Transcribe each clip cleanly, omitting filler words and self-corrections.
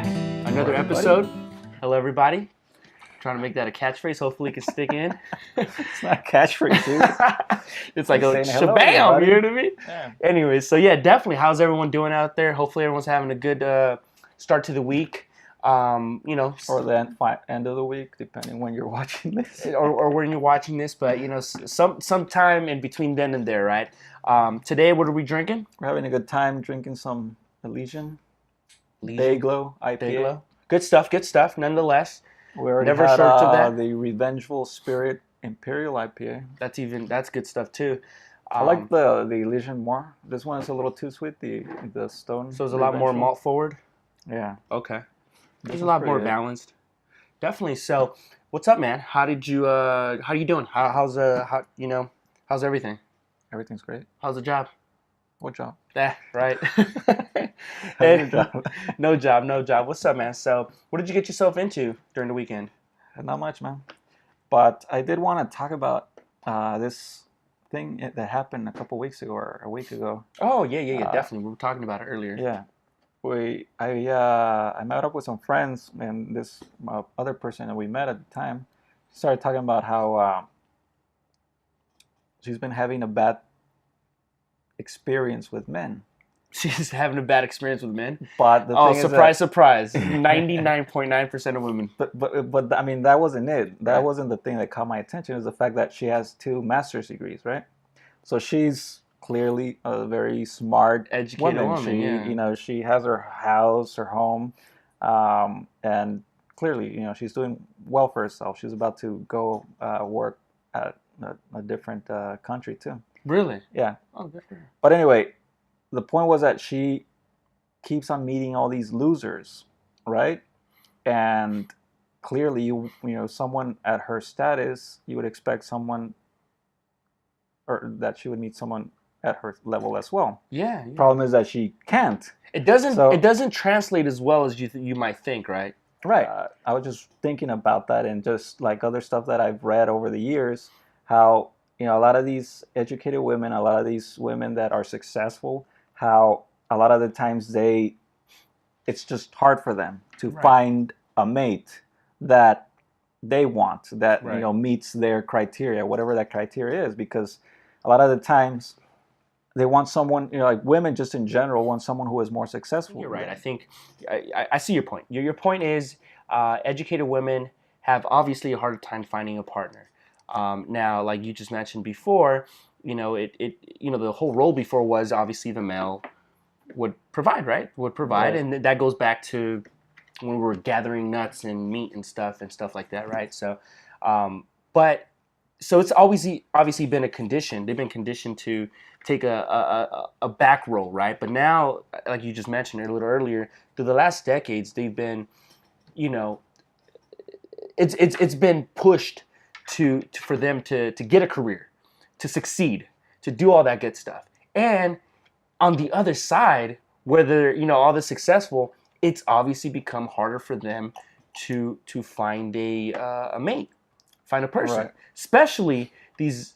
back. Another Hello, episode. Hello, everybody. Trying to make that a catchphrase. Hopefully, it can stick in. It's not a catchphrase, dude. It's like a Saying hello, shabam. everybody. You know what I mean? Yeah. Anyway, so yeah, definitely. How's everyone doing out there? Hopefully, everyone's having a good start to the week. Or the end of the week, depending when you're watching this. or when you're watching this, but sometime in between then and there, right? Today, what are we drinking? We're having a good time drinking some Elysian Elysian. Dayglow IPA. Dayglow. Good stuff. Nonetheless, We already never had short of that. the Revengeful Spirit Imperial IPA. That's good stuff too. I like the Elysian more. This one is a little too sweet. The Stone. So it's a lot more Revengeful. malt forward. Yeah. Okay. This It's is a lot pretty more good. balanced. Definitely. So, what's up, man? How you doing? How's everything? Everything's great. How's the job? What job? Right. How's your job? No job. What's up, man? So, what did you get yourself into during the weekend? Not much, man. But I did want to talk about this thing that happened a couple weeks ago or a week ago. Oh, yeah, definitely. We were talking about it earlier. Yeah, I met up with some friends, and this other person that we met at the time started talking about how she's been having a bad experience with men. She's having a bad experience with men. But the thing surprise! 99.9% of women. But I mean, that wasn't it. That Right. wasn't the thing that caught my attention. It was the fact that she has 2 master's degrees, right? So she's clearly a very smart, Educated woman, yeah. She has her house, her home, and clearly, she's doing well for herself. She's about to go work at a different country too. Really? Yeah. Oh, good for her. But anyway, the point was that she keeps on meeting all these losers, right? And clearly, someone at her status, you would expect someone, or that she would meet someone at her level as well. Yeah. Problem is that she can't. It doesn't. So- It doesn't translate as well as you might think, right? Right. I was just thinking about that, and just like other stuff that I've read over the years, how a lot of these educated women, a lot of these women that are successful, how a lot of the times it's just hard for them to Right. find a mate that they want, that Right. meets their criteria, whatever that criteria is, because a lot of the times they want someone, like women just in general want someone who is more successful. You're right. I think I see your point. Your point is educated women have obviously a harder time finding a partner. Now, like you just mentioned before, the whole role before was obviously the male would provide, right? Would provide, Right. and that goes back to when we were gathering nuts and meat and stuff like that, right? So, so it's always obviously been a condition. They've been conditioned to take a back role, right? But now, like you just mentioned a little earlier, through the last decades, they've been, it's been pushed for them to get a career, to succeed, to do all that good stuff. And on the other side, whether all this successful, it's obviously become harder for them to find a mate, find a person, Right. especially these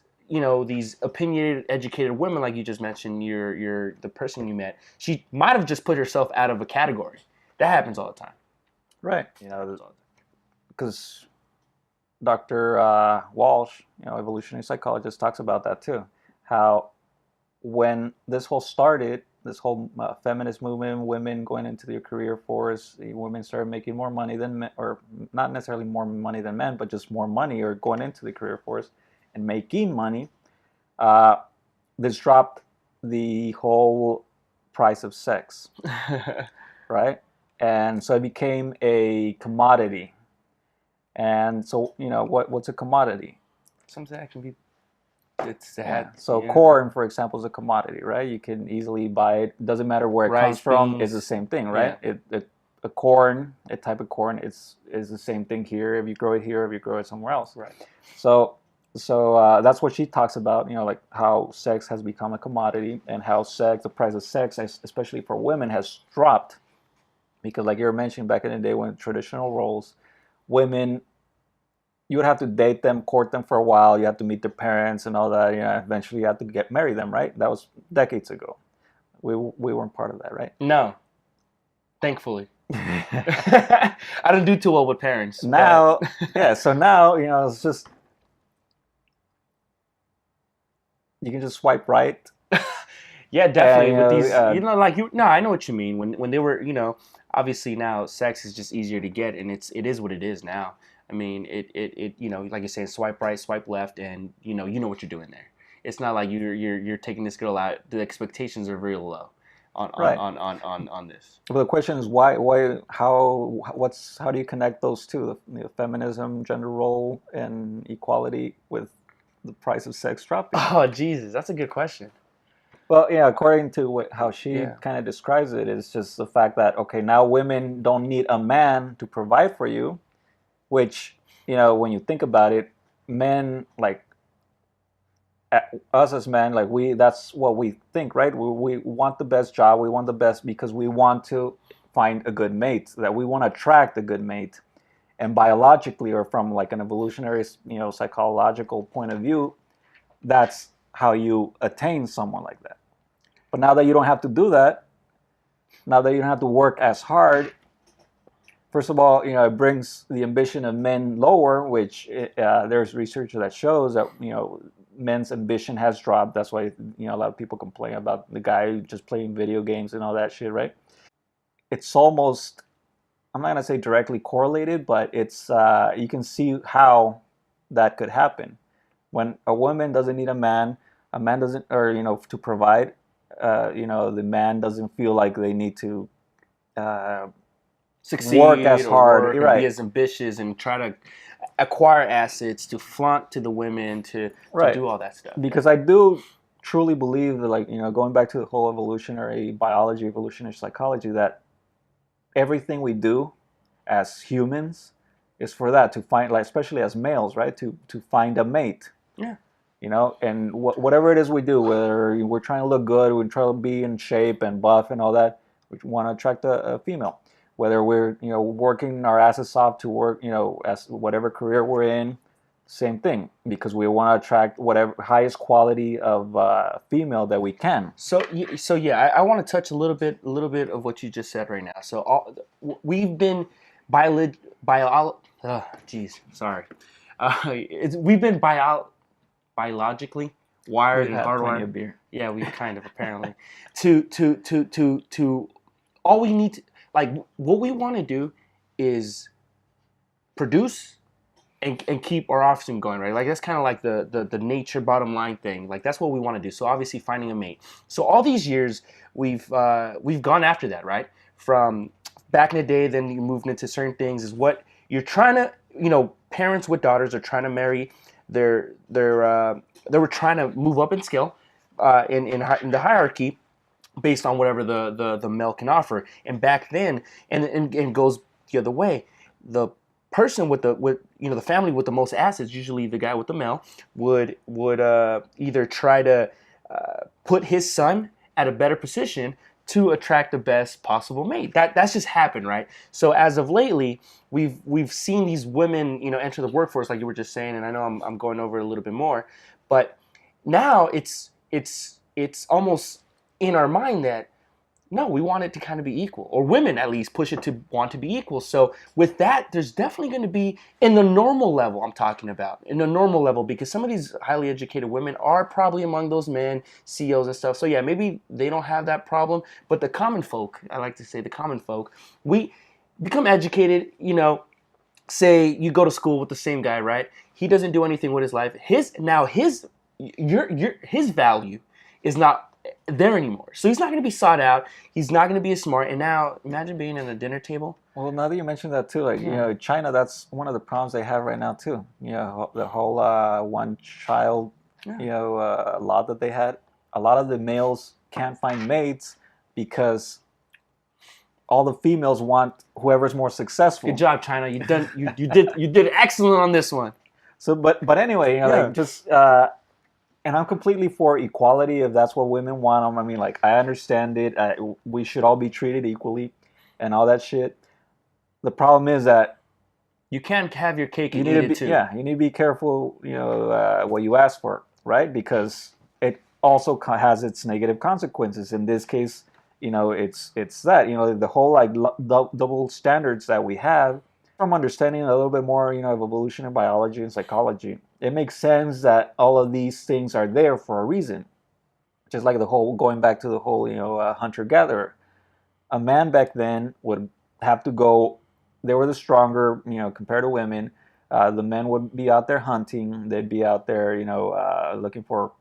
opinionated, educated women, like you just mentioned. The person you met, she might have just put herself out of a category. That happens all the time. Right. Because Dr. Walsh, evolutionary psychologist, talks about that too. How when this whole feminist movement, women going into the career force, women started making more money than men, or not necessarily more money than men, but just more money, or going into the career force and making money. This dropped the whole price of sex, right? And so it became a commodity. And so, what's a commodity? Something that can be. It's sad. Yeah. So Yeah. corn, for example, is a commodity, right? You can easily buy it. It doesn't matter where it Rice, comes from. beans. It's the same thing, right? Yeah. A type of corn, is the same thing here. If you grow it here, if you grow it somewhere else. Right. So that's what she talks about. Like how sex has become a commodity, and how the price of sex, especially for women, has dropped. Because, like you were mentioning, back in the day when traditional roles, women, you would have to date them, court them for a while. You have to meet their parents and all that. Eventually you have to marry them, right? That was decades ago. We weren't part of that, right? No. Thankfully. I don't do too well with parents. Now, but yeah, so now, it's just, you can just swipe right. yeah, And, definitely with these, like you. No, I know what you mean. When they were, obviously now sex is just easier to get, and it is what it is now. I mean, like you're saying, swipe right, swipe left, and you know what you're doing there. It's not like you're taking this girl out. The expectations are real low right. on this. But the question is how do you connect those two, feminism, gender role, and equality with the price of sex dropping? Oh Jesus, that's a good question. Well, yeah, according to how she Yeah. kind of describes it, it's just the fact that, okay, now women don't need a man to provide for you, which, when you think about it, men, like us as men, like that's what we think, right? We want the best job, we want the best because we want to find a good mate, that we want to attract a good mate. And biologically, or from like an evolutionary, psychological point of view, that's how you attain someone like that. But now that you don't have to do that, now that you don't have to work as hard, first of all, it brings the ambition of men lower, which there's research that shows that, men's ambition has dropped. That's why, a lot of people complain about the guy just playing video games and all that shit, right? It's almost, I'm not going to say directly correlated, but it's, you can see how that could happen. When a woman doesn't need a man doesn't, or, to provide, the man doesn't feel like they need to Succeed work as or hard. work You're and be right. as ambitious and try to acquire assets to flaunt to the women to Right. do all that stuff. Because I do truly believe that, like, going back to the whole evolutionary biology, evolutionary psychology, that everything we do as humans is for that, to find, like, especially as males, right, to find a mate. Yeah. And whatever it is we do, whether we're trying to look good, we're trying to be in shape and buff and all that, we want to attract a female. Whether we're, working our asses off to work, as whatever career we're in, same thing, because we want to attract whatever highest quality of female that we can. So yeah, I want to touch a little bit of what you just said right now. So we've been sorry, we've been biologically wired We've and had plenty hardwired. of beer. Yeah, we kind of apparently to all we need to, like, what we want to do is produce and keep our offspring going, right? Like that's kind of like the nature bottom line thing. Like that's what we want to do. So obviously finding a mate. So all these years we've gone after that, right? From back in the day, then you moved into certain things. Is what you're trying to, parents with daughters are trying to marry they were trying to move up in skill in the hierarchy based on whatever the male can offer. And back then, and goes the other way, the person with the family with the most assets, usually the guy with the male, would either try to put his son at a better position to attract the best possible mate. That's just happened, right? So as of lately, we've seen these women, enter the workforce, like you were just saying, and I know I'm going over it a little bit more, but now it's almost in our mind that no, we want it to kind of be equal, or women at least push it to want to be equal. So with that, there's definitely going to be, in the normal level I'm talking about, in the normal level, because some of these highly educated women are probably among those men, CEOs and stuff. So yeah, maybe they don't have that problem, but the common folk, I like to say the common folk, we become educated, say you go to school with the same guy, right? He doesn't do anything with his life. His value is not there anymore. So he's not going to be sought out. He's not going to be as smart. And now imagine being at a dinner table. Well, now that you mentioned that too, like, China, that's one of the problems they have right now too. The whole one child, law that they had. A lot of the males can't find mates because all the females want whoever's more successful. Good job, China. You did excellent on this one. So, but anyway, like, just and I'm completely for equality if that's what women want. I mean, like, I understand it. We should all be treated equally, and all that shit. The problem is that you can't have your cake and eat it too. Yeah, you need to be careful. What you ask for, right? Because it also has its negative consequences. In this case, it's that, the whole like double standards that we have. From understanding a little bit more, of evolution and biology and psychology, it makes sense that all of these things are there for a reason. Just like the whole, going back to the whole, hunter-gatherer. A man back then would have to go, they were the stronger, compared to women. The men would be out there hunting. They'd be out there, looking for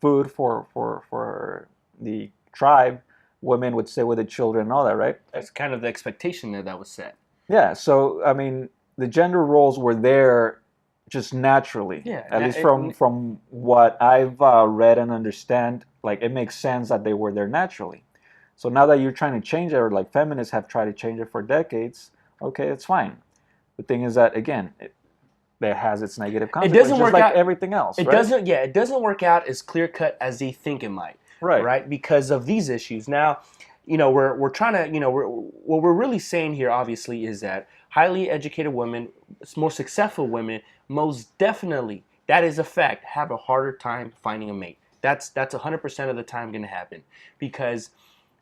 food for the tribe. Women would stay with the children and all that, right? That's kind of the expectation that was set. Yeah, so I mean, the gender roles were there just naturally. Yeah, at least from what I've read and understand, like it makes sense that they were there naturally. So now that you're trying to change it, or like feminists have tried to change it for decades, okay, it's fine. The thing is that again, it has its negative consequences, doesn't work just like out- everything else. It right? doesn't. Yeah, it doesn't work out as clear cut as they think it might. Right. Right. Because of these issues. Now, we're trying to, what we're really saying here, obviously, is that highly educated women, more successful women, most definitely, that is a fact, have a harder time finding a mate. That's 100% of the time going to happen because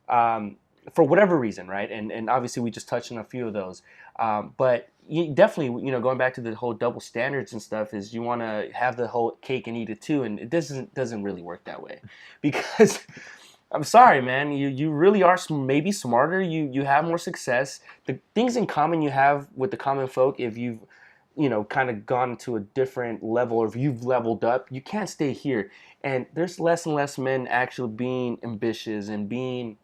for whatever reason, right? And obviously we just touched on a few of those. But you definitely, going back to the whole double standards and stuff, is you want to have the whole cake and eat it too, and it doesn't really work that way because. I'm sorry, man. You really are maybe smarter. You have more success. The things in common you have with the common folk, if you've, kind of gone to a different level, or if you've leveled up, you can't stay here. And there's less and less men actually being ambitious and being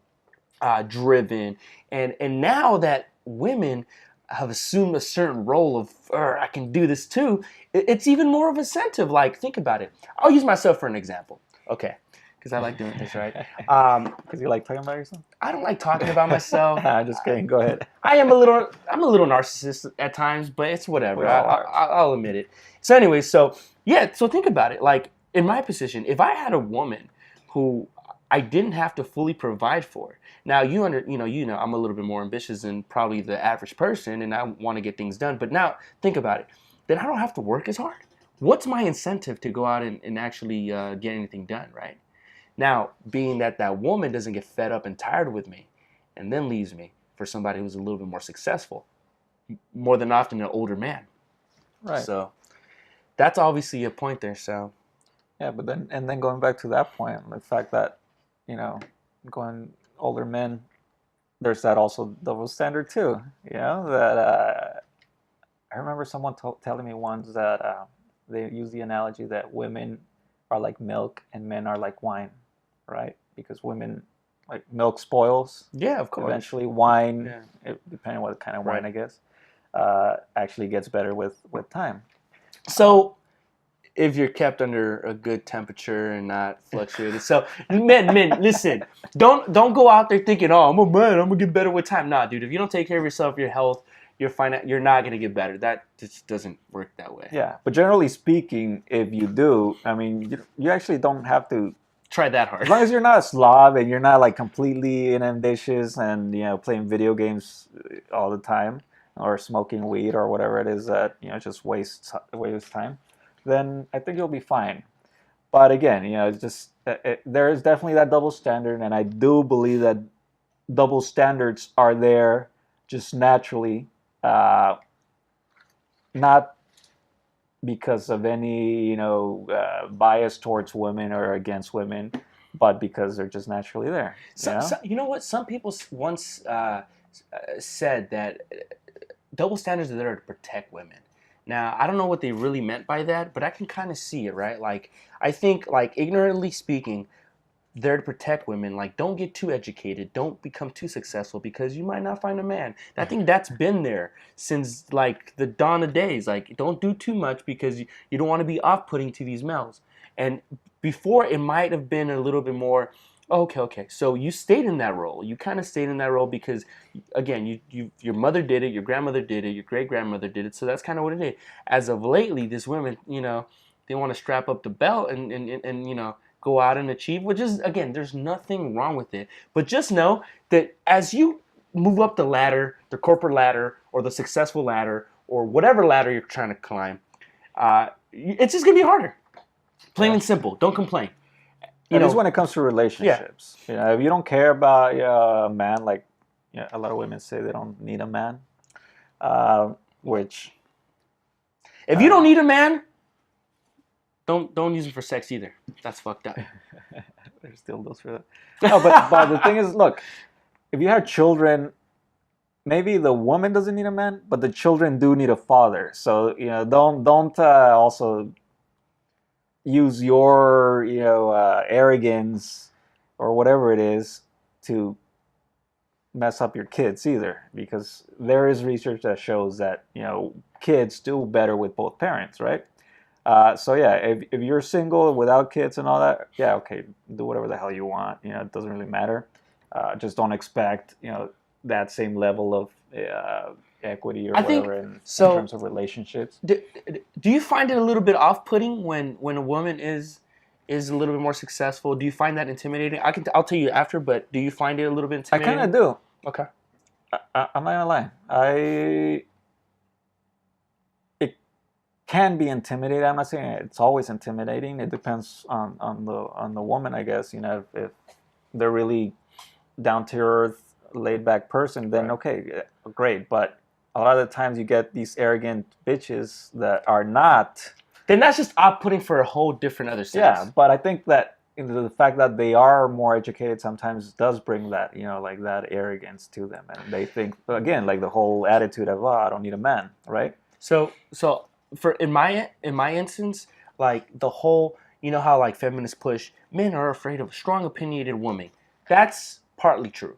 driven. And now that women have assumed a certain role of, I can do this too, it's even more of incentive. Like, think about it. I'll use myself for an example. Okay. Because I like doing this, right? Because you like talking about yourself? I don't like talking about myself. I'm just kidding. Go ahead. I'm a little narcissist at times, but it's whatever. I'll admit it. So anyway, so think about it. Like in my position, if I had a woman who I didn't have to fully provide for, now I'm a little bit more ambitious than probably the average person, and I want to get things done. But now think about it. Then I don't have to work as hard. What's my incentive to go out and actually get anything done, right? Now, being that woman doesn't get fed up and tired with me and then leaves me for somebody who's a little bit more successful, more than often an older man. Right. So that's obviously a point there. So yeah, but then going back to that point, the fact that, going older men, there's that also double standard too. That I remember someone telling me once that they use the analogy that women are like milk and men are like wine. Right, because women, like milk spoils. Yeah, of course. Eventually, wine, depending on what kind of wine, I guess, actually gets better with time. So, if you're kept under a good temperature and not fluctuated, so men, listen, don't go out there thinking, oh, I'm a man, I'm gonna get better with time. Nah, dude, if you don't take care of yourself, your health, you're not gonna get better. That just doesn't work that way. Yeah, but generally speaking, if you do, I mean, you actually don't have to try that hard. As long as you're not a slob and you're not like completely ambitious and playing video games all the time or smoking weed or whatever it is that just wastes time, then I think you'll be fine. But again, it's just there is definitely that double standard, and I do believe that double standards are there just naturally, not because of any bias towards women or against women, but because they're just naturally there. You know what? Some people once said that double standards are there to protect women. Now, I don't know what they really meant by that, but I can kind of see it, right? Like, I think, like, ignorantly speaking, there to protect women. Like, don't get too educated. Don't become too successful because you might not find a man. I think that's been there since, like, the dawn of days. Like, don't do too much because you don't want to be off-putting to these males. And before, it might have been a little bit more, okay. So you stayed in that role. You kind of stayed in that role because, again, your mother did it, your grandmother did it, your great-grandmother did it. So that's kind of what it is. As of lately, these women, they want to strap up the belt and go out and achieve, which is, again, there's nothing wrong with it. But just know that as you move up the ladder, the corporate ladder, or the successful ladder, or whatever ladder you're trying to climb, it's just going to be harder. Plain and simple. Don't complain. you At know, least when it comes to relationships. You know, if you don't care about a man, like a lot of women say they don't need a man, which if you don't need a man, don't use it for sex either. That's fucked up. there's still those for that. No, but the thing is, look, if you have children, maybe the woman doesn't need a man, but the children do need a father. So don't also use your arrogance or whatever it is to mess up your kids either, because there is research that shows that kids do better with both parents, right? So yeah, if you're single without kids and all that, yeah, okay, do whatever the hell you want. It doesn't really matter. Just don't expect that same level of equity or whatever in terms of relationships. Do you find it a little bit off-putting when a woman is a little bit more successful? Do you find that intimidating? I'll tell you after, but do you find it a little bit intimidating? I kind of do. Okay. I'm not gonna lie. It can be intimidating. I'm not saying it's always intimidating. It depends on the woman, I guess. If they're really down to earth, laid back person, then okay, great. But a lot of the times you get these arrogant bitches that are not. Then that's just off-putting for a whole different other sense. Yeah, but I think that the fact that they are more educated sometimes does bring that, like that arrogance to them, and they think again, like the whole attitude of, I don't need a man, right? So for in my instance, like the whole, how like feminists push men are afraid of a strong opinionated woman. That's partly true.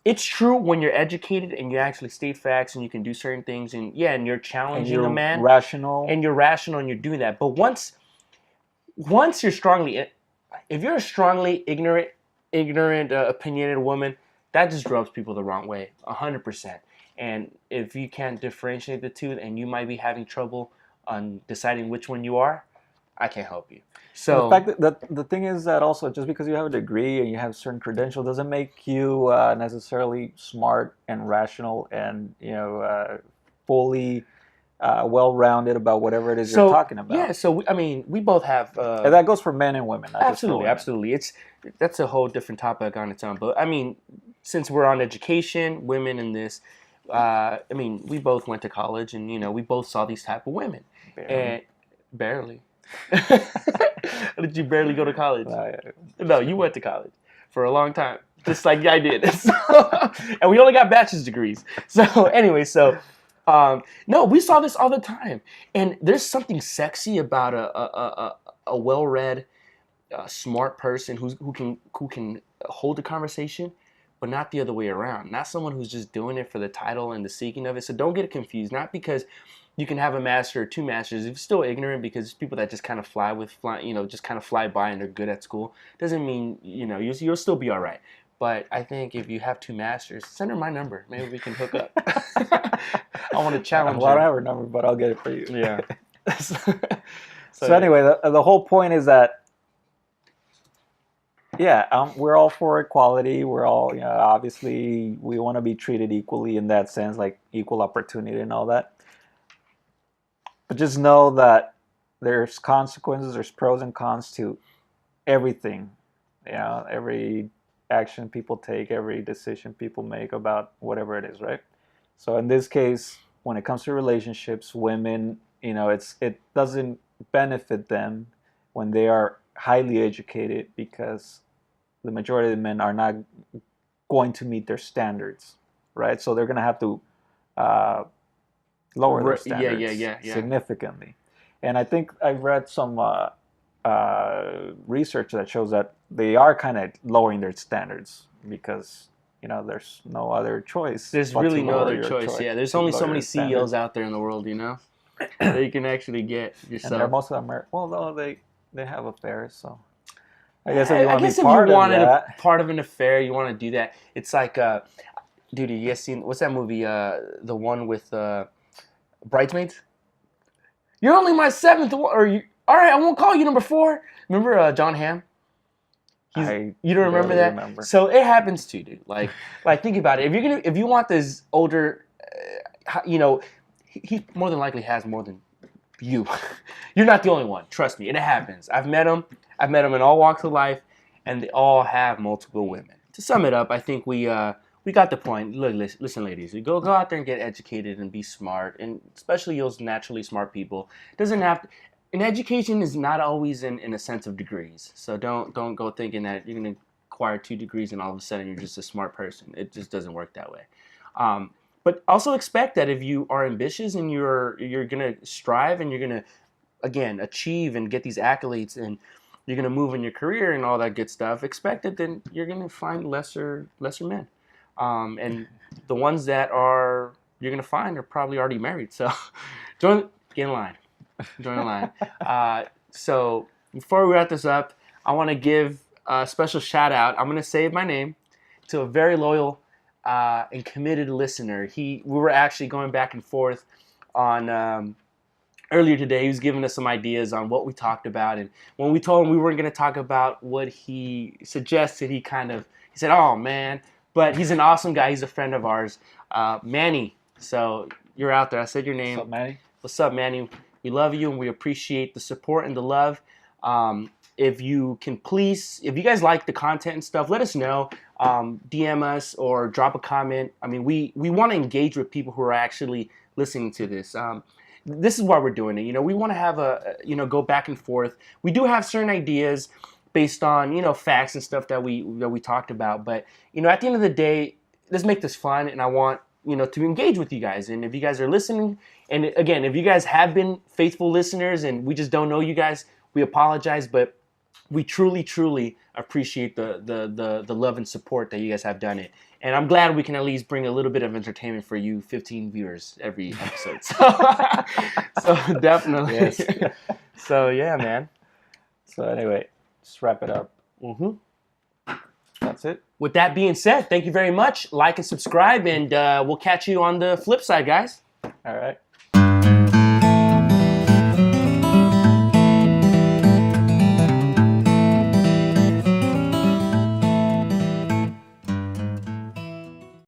It's true when you're educated and you actually state facts and you can do certain things and you're challenging a man. Rational. And you're rational and you're doing that. But once you're if you're a strongly ignorant, opinionated woman, that just rubs people the wrong way, 100%. And if you can't differentiate the two, and you might be having trouble on deciding which one you are, I can't help you. So the fact that the thing is that also, just because you have a degree and you have certain credentials doesn't make you necessarily smart and rational and fully well-rounded about whatever it is you're talking about. Yeah, so we both have. And that goes for men and women. Not absolutely, just for women. absolutely. That's a whole different topic on its own. But since we're on education, women in this, we both went to college, and we both saw these type of women. Barely. Did you barely go to college? No, you went to college for a long time, just like I did. And we only got bachelor's degrees. So anyway, no, we saw this all the time, and there's something sexy about a well-read, smart person who can hold a conversation, but not the other way around. Not someone who's just doing it for the title and the seeking of it. So don't get it confused. Not because you can have a master or two masters if you're still ignorant, because it's people that just kind of just kind of fly by and they're good at school. Doesn't mean you'll still be all right. But I think if you have two masters, send her my number. Maybe we can hook up. I want to challenge you. I don't have her number, but I'll get it for you. Yeah. So anyway, the whole point is that, we're all for equality. We're all, obviously, we want to be treated equally in that sense, like equal opportunity and all that. But just know that there's consequences, there's pros and cons to everything. Every action people take, every decision people make about whatever it is, right? So in this case, when it comes to relationships, women, it doesn't benefit them when they are highly educated, because the majority of the men are not going to meet their standards, right? So they're going to have to lower their standards significantly. And I think I've read some research that shows that they are kind of lowering their standards because there's no other choice. There's really no other choice. Yeah, there's only so many CEOs out there in the world, that you can actually get yourself. And most of them are, though they have affairs, so I guess if you want to be part if you wanted of that, part of an affair, you want to do that. It's like, dude, you guys seen what's that movie? The one with Bridesmaids. You're only my seventh one, or you? All right, I won't call you number 4. Remember John Hamm? You don't remember that? Remember. So it happens too, dude. Like think about it. If you want this older, he more than likely has more than you. You're not the only one. Trust me, and it happens. I've met him in all walks of life. and they all have multiple women. To sum it up, I think we got the point. Look, listen, ladies, you go out there and get educated and be smart, and especially those naturally smart people. It doesn't have to. And education is not always in a sense of degrees. So don't go thinking that you're gonna acquire 2 degrees and all of a sudden you're just a smart person. It just doesn't work that way. But also expect that if you are ambitious and you're gonna strive and you're gonna again achieve and get these accolades and you're gonna move in your career and all that good stuff, expect that then you're gonna find lesser men. And the ones that you're gonna find are probably already married. So get in line. Join the line. So before we wrap this up, I want to give a special shout out. I'm going to save my name to a very loyal and committed listener. We were actually going back and forth on earlier today. He was giving us some ideas on what we talked about, and when we told him we weren't going to talk about what he suggested, he said, "Oh man," but he's an awesome guy. He's a friend of ours, Manny. So you're out there. I said your name. What's up, Manny? What's up, Manny? We love you and we appreciate the support and the love. If you guys like the content and stuff, let us know. DM us or drop a comment. I mean, we want to engage with people who are actually listening to this. This is why we're doing it. We want to have go back and forth. We do have certain ideas based on, facts and stuff that we talked about. But, at the end of the day, let's make this fun, and I want to engage with you guys. And if you guys are listening, and again, if you guys have been faithful listeners and we just don't know you guys, we apologize, but we truly, truly appreciate the love and support that you guys have done it. And I'm glad we can at least bring a little bit of entertainment for you 15 viewers every episode. So definitely. Yes. So yeah, man. So anyway, let's wrap it up. That's it. With that being said, thank you very much. Like and subscribe, and we'll catch you on the flip side, guys. All right.